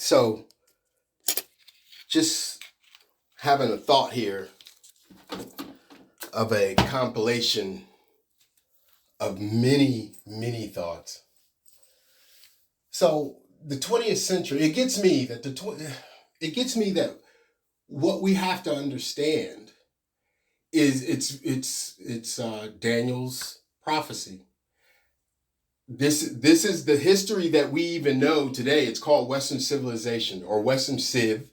So, just having a thought here of a compilation of many, many thoughts. So, the 20th century, it gets me that what we have to understand is it's Daniel's prophecy. This is the history that we even know today. It's called Western civilization or Western Civ.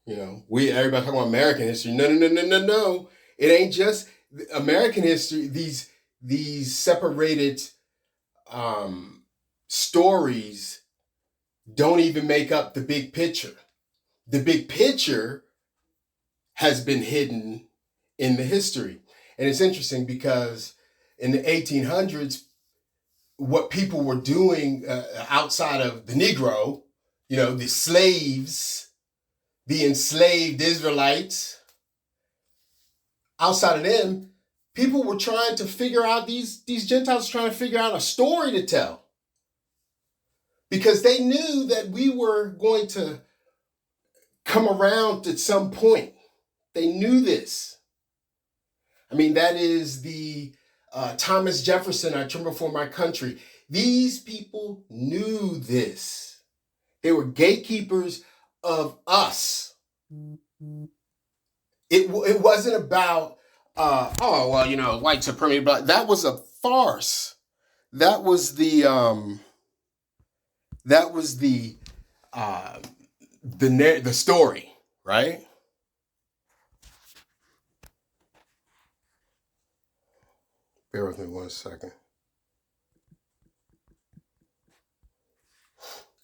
Everybody talking about American history. No. It ain't just American history. These separated stories don't even make up the big picture. The big picture has been hidden in the history, and it's interesting because in the 1800s, what people were doing outside of the Negro, the slaves, the enslaved Israelites, outside of them, people were trying to figure out, these Gentiles trying to figure out a story to tell. Because they knew that we were going to come around at some point. They knew this. I mean, that is the Thomas Jefferson, I tremble for my country. These people knew this. They were gatekeepers of us. It wasn't about, white supremacy, but that was a farce. That was the story, right? Bear with me 1 second.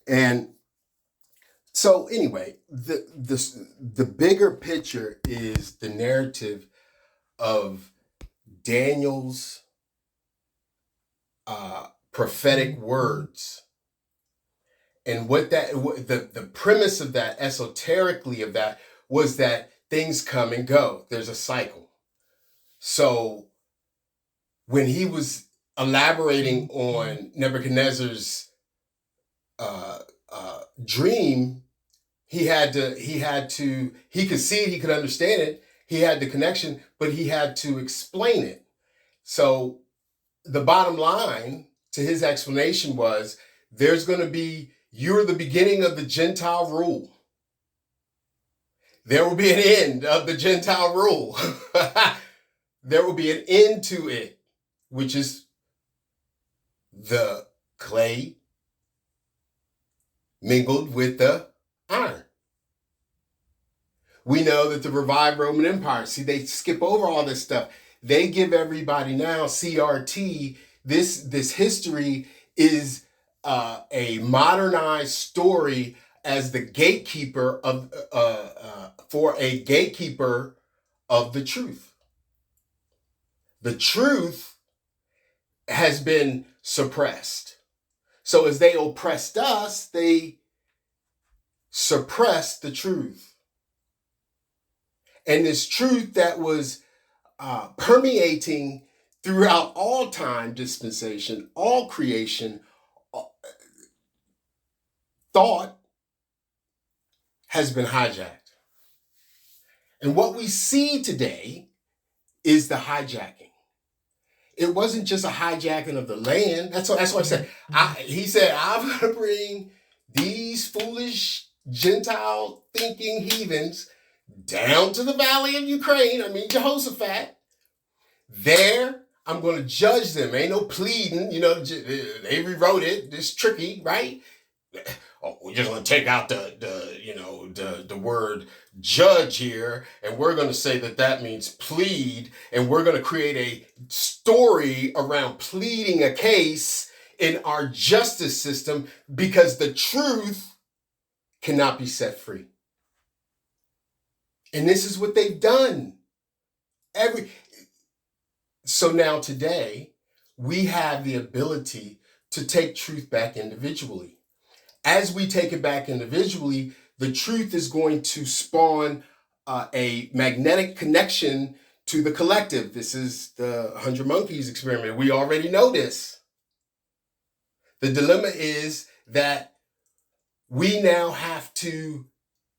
And so anyway, the bigger picture is the narrative of Daniel's prophetic words. And the premise of that, esoterically of that, was that things come and go. There's a cycle. So when he was elaborating on Nebuchadnezzar's dream, he could see it, he could understand it, he had the connection, but he had to explain it. So the bottom line to his explanation was, you're the beginning of the Gentile rule. There will be an end of the Gentile rule. There will be an end to it, which is the clay mingled with the iron. We know that the revived Roman Empire, they skip over all this stuff. They give everybody now CRT. This history is a modernized story as the gatekeeper of for a gatekeeper of the truth. The truth has been suppressed. So as they oppressed us, they suppressed the truth. And this truth that was permeating throughout all time, dispensation, all creation, thought has been hijacked. And what we see today is the hijacking. It wasn't just a hijacking of the land. That's what I said. He said, I'm going to bring these foolish Gentile thinking heathens down to the valley of Ukraine. Jehoshaphat. There, I'm going to judge them. Ain't no pleading. They rewrote it. It's tricky, right? Oh, we're just going to take out the word judge here, and we're going to say that means plead, and we're going to create a story around pleading a case in our justice system because the truth cannot be set free. And this is what they've done. So now today, we have the ability to take truth back individually. As we take it back individually, the truth is going to spawn a magnetic connection to the collective. This is the 100 Monkeys experiment. We already know this. The dilemma is that we now have to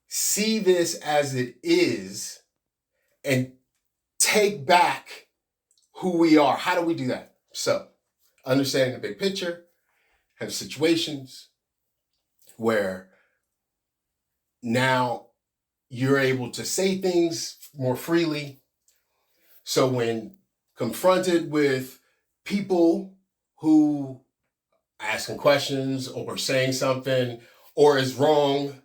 see this as it is and take back who we are. How do we do that? So, understanding the big picture, have situations where now you're able to say things more freely. So when confronted with people who asking questions or saying something or is wrong,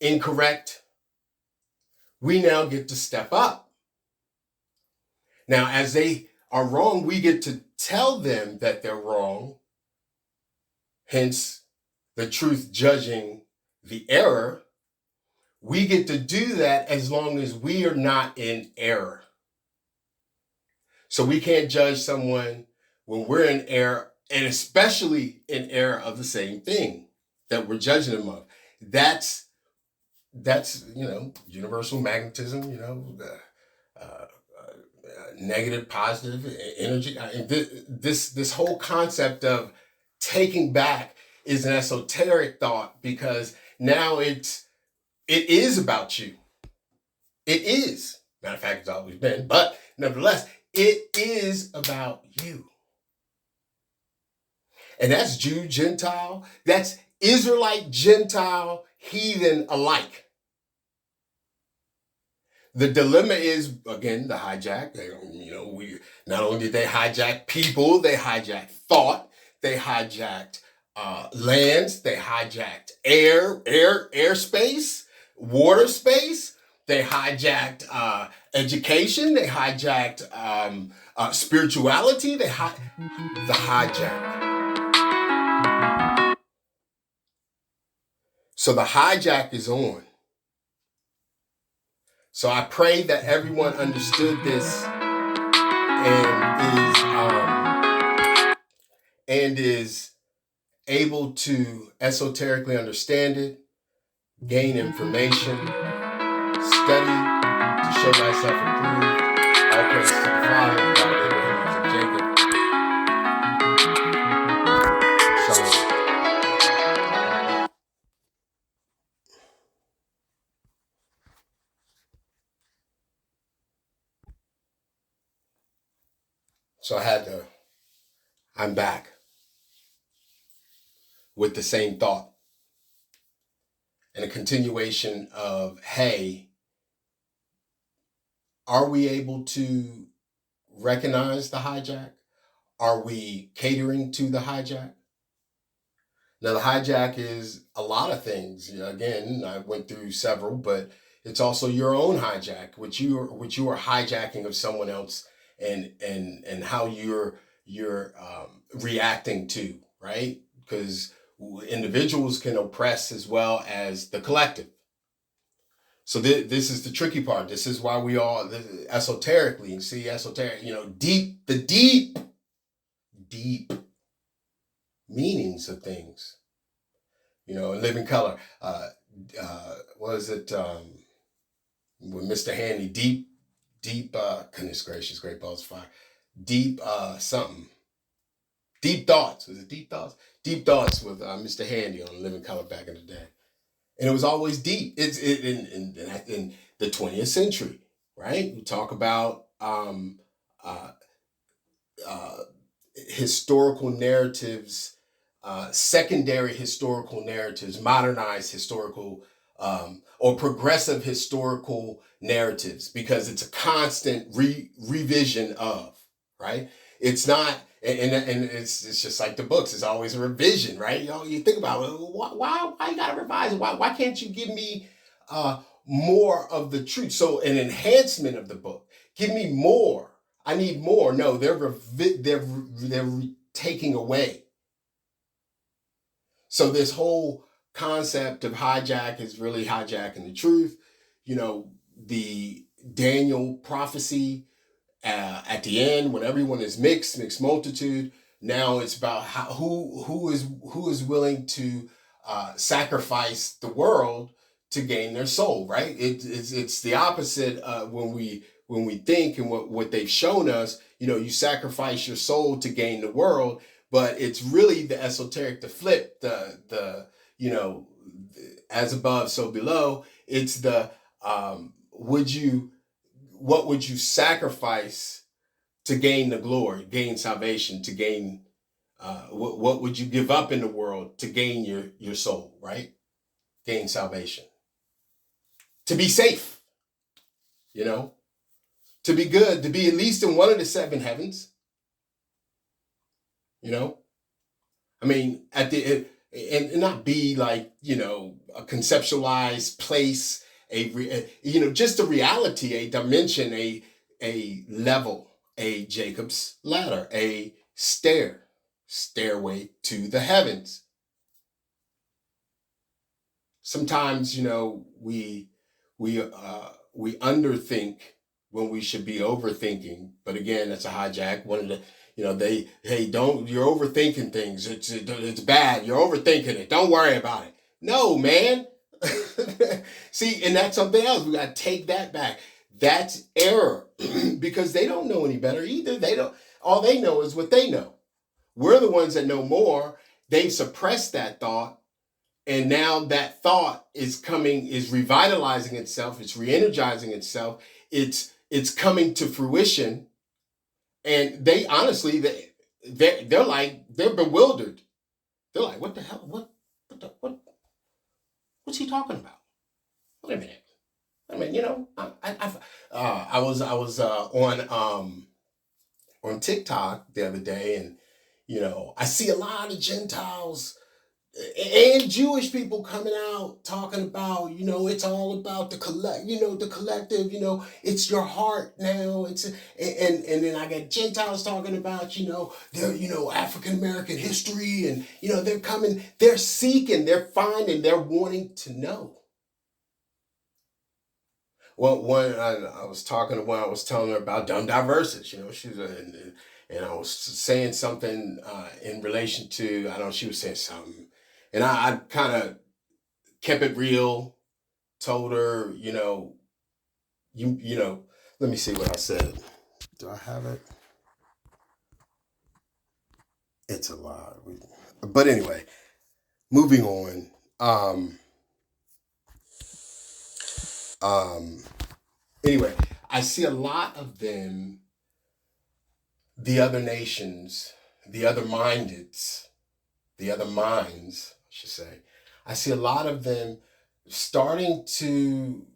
incorrect, we now get to step up. Now, as they are wrong, we get to tell them that they're wrong, hence the truth judging the error. We get to do that as long as we are not in error. So we can't judge someone when we're in error, and especially in error of the same thing that we're judging them of. That's universal magnetism, negative, positive energy. This whole concept of taking back is an esoteric thought, because now it is about you. It is. Matter of fact, it's always been, but nevertheless, it is about you. And that's Jew, Gentile, that's Israelite, Gentile, heathen alike. The dilemma is, again, the hijack. We not only did they hijack people, they hijacked thought, they hijacked lands, they hijacked airspace, water space, they hijacked education, they hijacked spirituality, the hijack. So the hijack is on. So I pray that everyone understood this and is able to esoterically understand it, gain information, study to show thyself approved. All praise to the Father, God, Abraham, Isaac, Jacob. So I'm back with the same thought and a continuation of, hey, are we able to recognize the hijack? Are we catering to the hijack? Now, the hijack is a lot of things. Again, I went through several, but it's also your own hijack, which you are hijacking of someone else, and how you're reacting to, right? Because individuals can oppress as well as the collective. So this is the tricky part. This is why we all esoterically, you see, esoteric, the deep meanings of things. In Living Color. What is it? With Mr. Handy, deep, goodness gracious, great balls of fire. Deep something. Deep Thoughts. Was it Deep Thoughts? Deep Thoughts with Mr. Handy on Living Color back in the day. And it was always deep. It's in the 20th century, right? We talk about historical narratives, secondary historical narratives, modernized historical or progressive historical narratives, because it's a constant revision of, right? It's not, and it's just like the books. It's always a revision, right? You think about it, why you gotta revise it? Why can't you give me more of the truth? So an enhancement of the book. Give me more. I need more. No, they're taking away. So this whole concept of hijack is really hijacking the truth. The Daniel prophecy at the end, when everyone is mixed multitude. Now it's about who is willing to sacrifice the world to gain their soul, right? It's the opposite when we think, and what they've shown us. You sacrifice your soul to gain the world, but it's really the esoteric, the flip, the as above, so below. It's the would you what would you sacrifice to gain the glory, gain salvation, to gain what would you give up in the world to gain your soul, right? Gain salvation, to be safe, you know, to be good, to be at least in one of the seven heavens, you know. I mean, at the and not be like, you know, a conceptualized place, you know, just a reality, a dimension, a level, a Jacob's ladder, a stairway to the heavens. Sometimes, you know, we underthink when we should be overthinking. But again, that's a hijack. One of the, you know, hey, don't, you're overthinking things. It's bad. You're overthinking it. Don't worry about it. No, man. See, and that's something else. We got to take that back. That's error because they don't know any better either. They don't. All they know is what they know. We're the ones that know more. They've suppressed that thought, and now that thought is revitalizing itself. It's re-energizing itself. It's coming to fruition, and they honestly they're like, they're bewildered. They're like, what the hell? What's he talking about? Wait a minute. I mean, you know, I was on TikTok the other day, and you know, I see a lot of Gentiles and Jewish people coming out talking about, you know, it's all about the collective, you know, it's your heart now. And then I got Gentiles talking about, you know, their, you know, African American history, and you know, they're seeking, they're finding, they're wanting to know. Well, I was talking to one, I was telling her about dumb diverses. You know, she was and I was saying something in relation to, I don't know, she was saying something, and I kind of kept it real. Told her, you know, you know, let me see what I said. Do I have it? It's a lot. But anyway, moving on. Um, anyway, I see a lot of them, the other nations, the other mindeds, the other minds, I should say. I see a lot of them starting to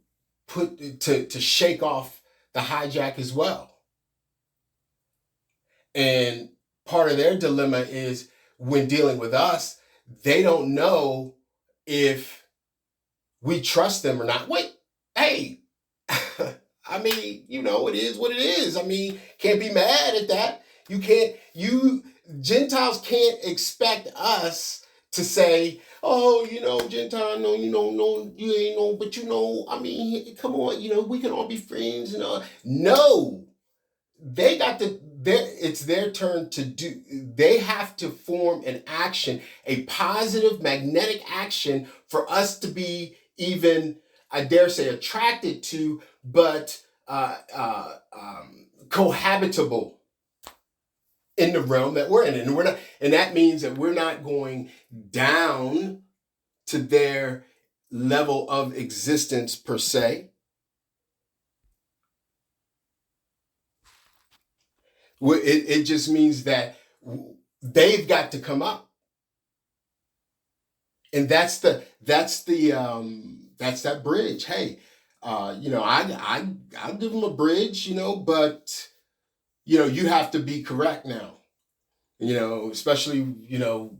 to shake off the hijack as well. And part of their dilemma is when dealing with us, they don't know if we trust them or not. Wait, hey, I mean, you know, it is what it is. I mean, can't be mad at that. You Gentiles can't expect us to say, oh, you know, Gentile, no, you know, no, you ain't know, but you know, I mean, come on, you know, we can all be friends and all. No, they got to, it's their turn to do, they have to form an action, a positive magnetic action for us to be even, I dare say, attracted to, but cohabitable in the realm that we're in. And we're not, and that means that we're not going down to their level of existence per se. It just means that they've got to come up, and that's that bridge. Hey, you know, I'll give them a bridge, you know, but you know, you have to be correct now. You know, especially, you know,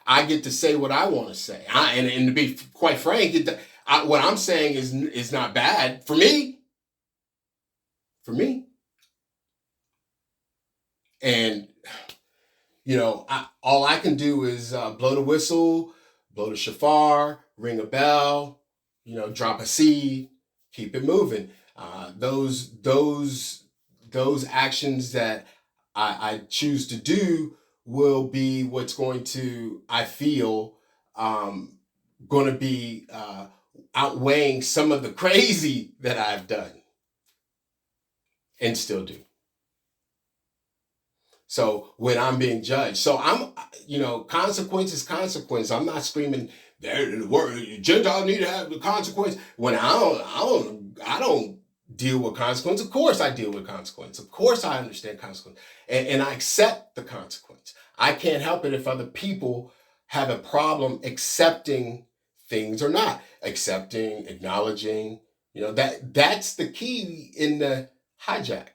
I get to say what I want to say, and to be quite frank, what I'm saying is not bad for me. For me, and you know, all I can do is blow the whistle, blow the shofar, ring a bell, you know, drop a seed, keep it moving. Those actions that I choose to do will be what's going to, I feel, going to be outweighing some of the crazy that I've done and still do. So when I'm being judged, so I'm, you know, consequence is consequence. I'm not screaming the word Gentiles need to have the consequence. When I don't deal with consequence. Of course I deal with consequence. Of course I understand consequence. And I accept the consequence. I can't help it if other people have a problem accepting things or not. Accepting, acknowledging, that's the key in the hijack.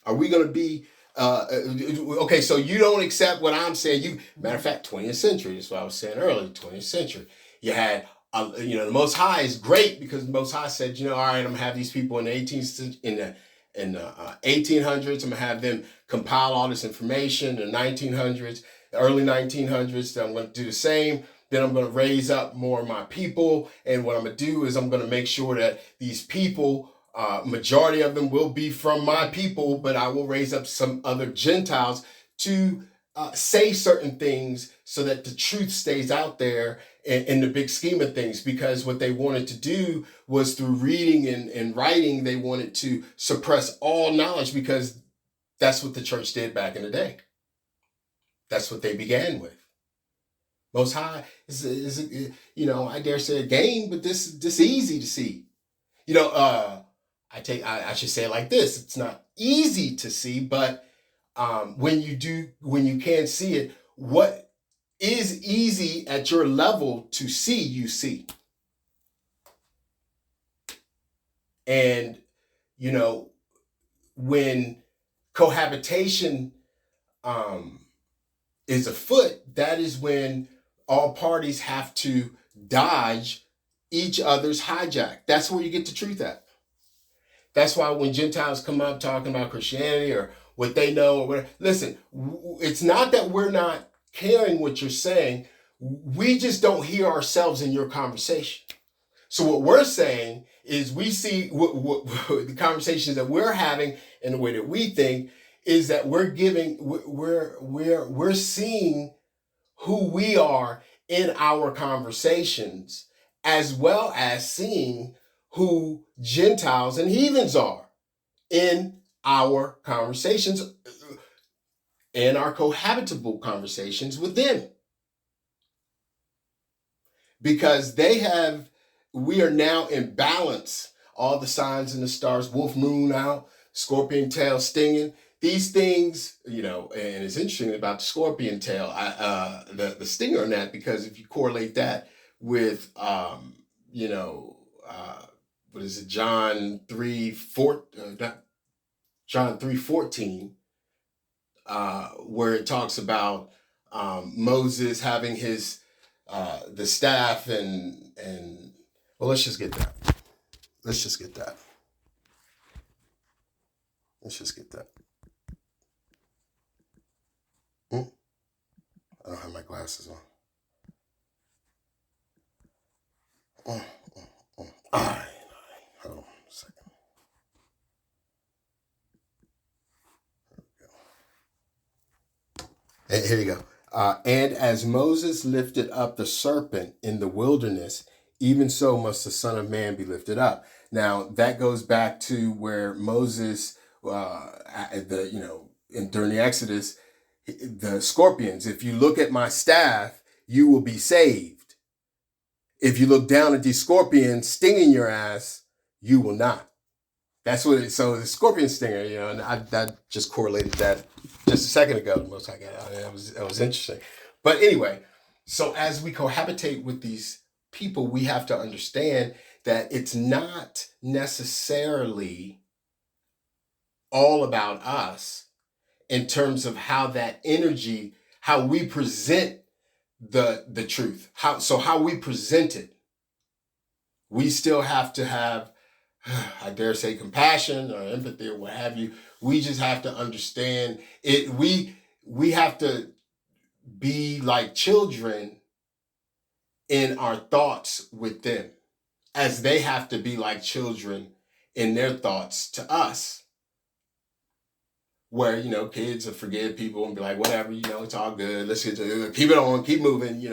Are we going to be okay? So you don't accept what I'm saying. Matter of fact, 20th century. That's what I was saying earlier. 20th century. You had the Most High is great because the Most High said, all right, I'm gonna have these people in the 1800s. I'm gonna have them compile all this information in the 1900s, the early 1900s. Then I'm gonna do the same. Then I'm gonna raise up more of my people, and what I'm gonna do is I'm gonna make sure that these people, majority of them will be from my people, but I will raise up some other Gentiles to say certain things so that the truth stays out there in the big scheme of things. Because what they wanted to do was through reading and writing, they wanted to suppress all knowledge, because that's what the church did back in the day. That's what they began with. Most High is I dare say a game, but this easy to see. I should say it like this: it's not easy to see, but when you can't see it, what is easy at your level to see, you see. And when cohabitation is afoot, that is when all parties have to dodge each other's hijack. That's where you get the truth at. That's why when Gentiles come up talking about Christianity or what they know or whatever, listen, it's not that we're not caring what you're saying. We just don't hear ourselves in your conversation. So what we're saying is we see what the conversations that we're having and the way that we think is that we're seeing who we are in our conversations, as well as seeing who Gentiles and heathens are in our conversations, in our cohabitable conversations with them. Because we are now in balance. All the signs and the stars, wolf moon out, scorpion tail stinging. These things, and it's interesting about the scorpion tail, the stinger on that, because if you correlate that with, what is it, John 3:14, where it talks about Moses having his the staff and well, let's just get that. I don't have my glasses on. All right. Hold on a second. Here you go. And as Moses lifted up the serpent in the wilderness, even so must the Son of Man be lifted up. Now that goes back to where Moses, during the Exodus, the scorpions. If you look at my staff, you will be saved. If you look down at these scorpions stinging your ass, you will not. That's what it. So the scorpion stinger, and I just correlated that just a second ago. Most I got out. It was interesting. But anyway, so as we cohabitate with these people, we have to understand that it's not necessarily all about us in terms of how that energy, how we present the truth, how we present it. We still have to have, I dare say, compassion or empathy or what have you. We just have to understand it. We have to be like children in our thoughts with them, as they have to be like children in their thoughts to us. Where, kids will forgive people and be like, whatever, it's all good. Let's keep it on, keep moving,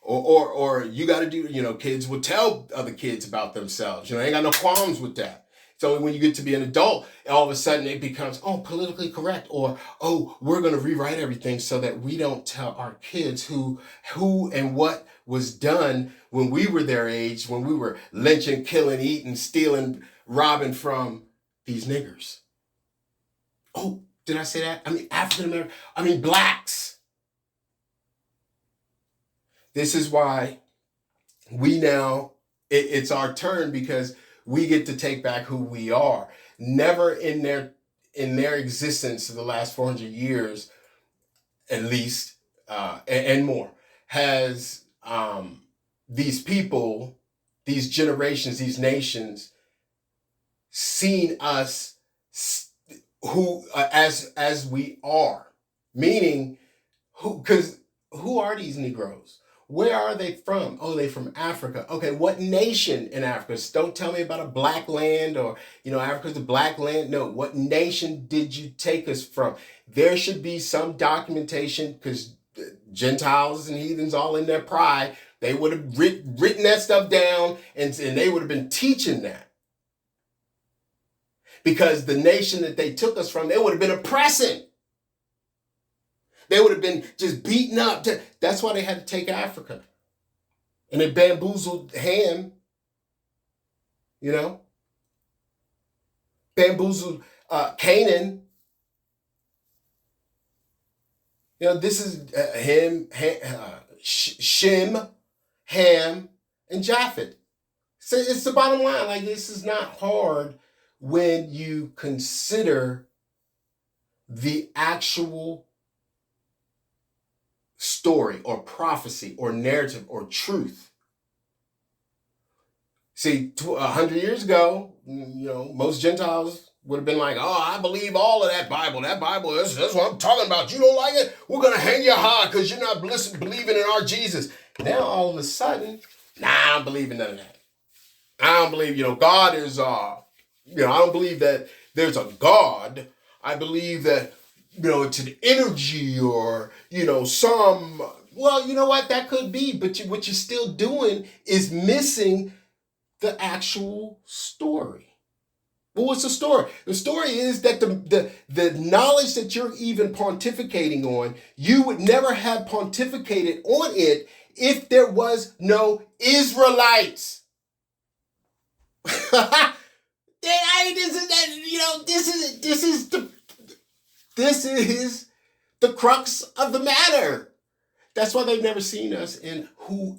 or you got to do, kids will tell other kids about themselves. Ain't got no qualms with that. So when you get to be an adult, all of a sudden it becomes, oh, politically correct, or, oh, we're going to rewrite everything so that we don't tell our kids who and what was done when we were their age, when we were lynching, killing, eating, stealing, robbing from these niggers. Oh, did I say that? I mean, African American, I mean, blacks. This is why we now, it's our turn, because we get to take back who we are. Never in their existence of the last 400 years, at least, and more, has these people, these generations, these nations seen us who as we are. Meaning, who are these Negroes? Where are they from? Oh, they from Africa. Okay, what nation in Africa? Don't tell me about a black land, or, Africa's a black land. No, what nation did you take us from? There should be some documentation, because Gentiles and heathens, all in their pride, they would have written that stuff down, and they would have been teaching that. Because the nation that they took us from, they would have been oppressing. They would have been just beaten up. That's why they had to take Africa. And they bamboozled Ham, bamboozled Canaan. This is Shem, Ham, and Japheth. So it's the bottom line. Like, this is not hard when you consider the actual story or prophecy or narrative or truth. See, 100 years ago, most Gentiles would have been like, oh, I believe all of that Bible. That Bible, that's what I'm talking about. You don't like it? We're going to hang you high because you're not believing in our Jesus. Now, all of a sudden, I don't believe in none of that. I don't believe, God is, I don't believe that there's a God. I believe that, it's an energy, or, some, well, you know what, that could be, but what you're still doing is missing the actual story. Well, what's the story? The story is that the knowledge that you're even pontificating on, you would never have pontificated on it if there was no Israelites. This is the crux of the matter. That's why they've never seen us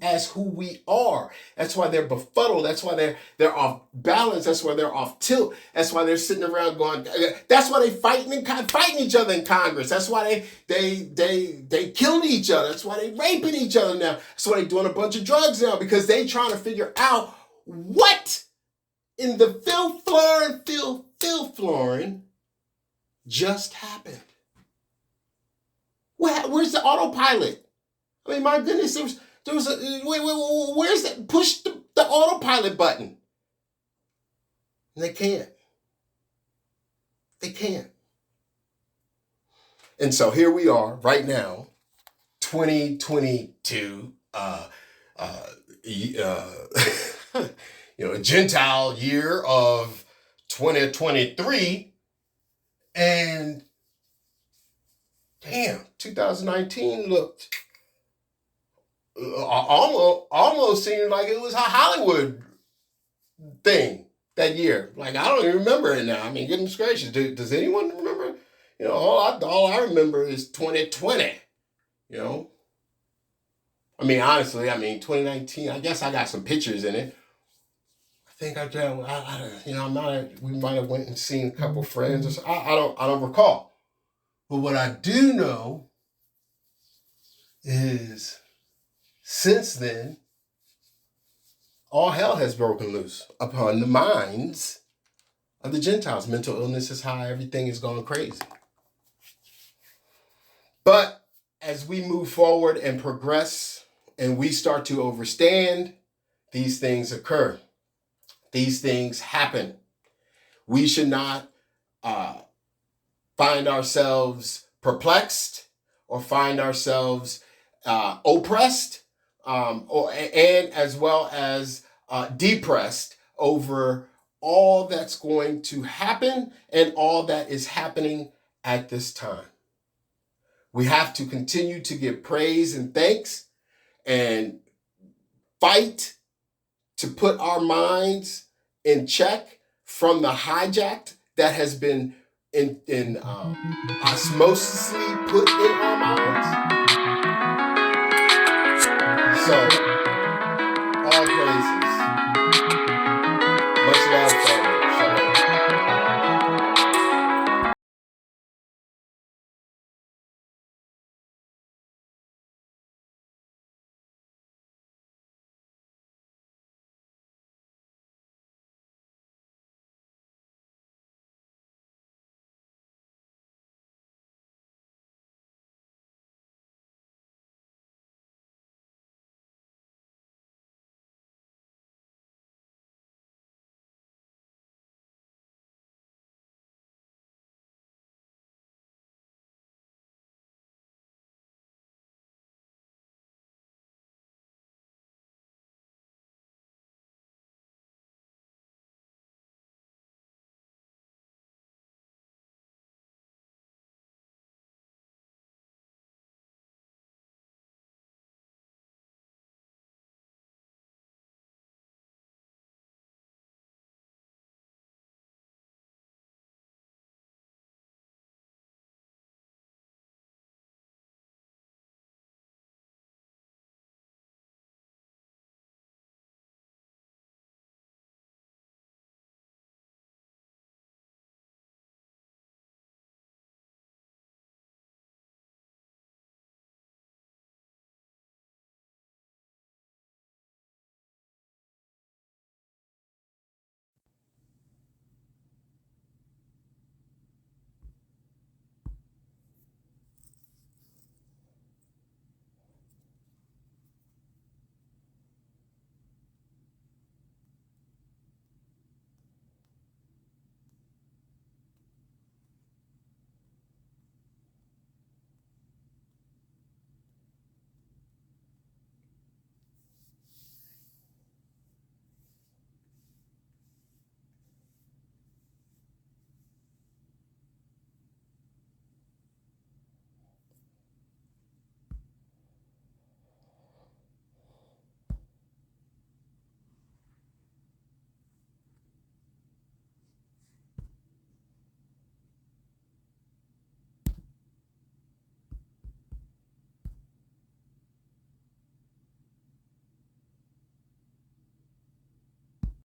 as who we are. That's why they're befuddled. That's why they're off balance. That's why they're off tilt. That's why they're sitting around going. That's why they fighting each other in Congress. That's why they killing each other. That's why they raping each other now. That's why they doing a bunch of drugs now, because they trying to figure out what in the filth flooring just happened. Where's the autopilot? I mean, my goodness, there was a where's that? Push the autopilot button. And they can't. They can't. And so here we are right now, 2022. A Gentile year of 2023, and damn, 2019 looked almost seemed like it was a Hollywood thing that year. Like, I don't even remember it now. I mean, goodness gracious, does anyone remember? All I remember is 2020. I mean, honestly, 2019. I guess I got some pictures in it. I think we might have went and seen a couple friends or so. I don't recall. But what I do know is, since then, all hell has broken loose upon the minds of the Gentiles. Mental illness is high. Everything is going crazy. But as we move forward and progress and we start to overstand, these things occur. These things happen. We should not find ourselves perplexed or find ourselves oppressed and as well as depressed over all that's going to happen and all that is happening at this time. We have to continue to give praise and thanks and fight to put our minds in check from the hijacked that has been in osmosisly put in our minds. So, all praises.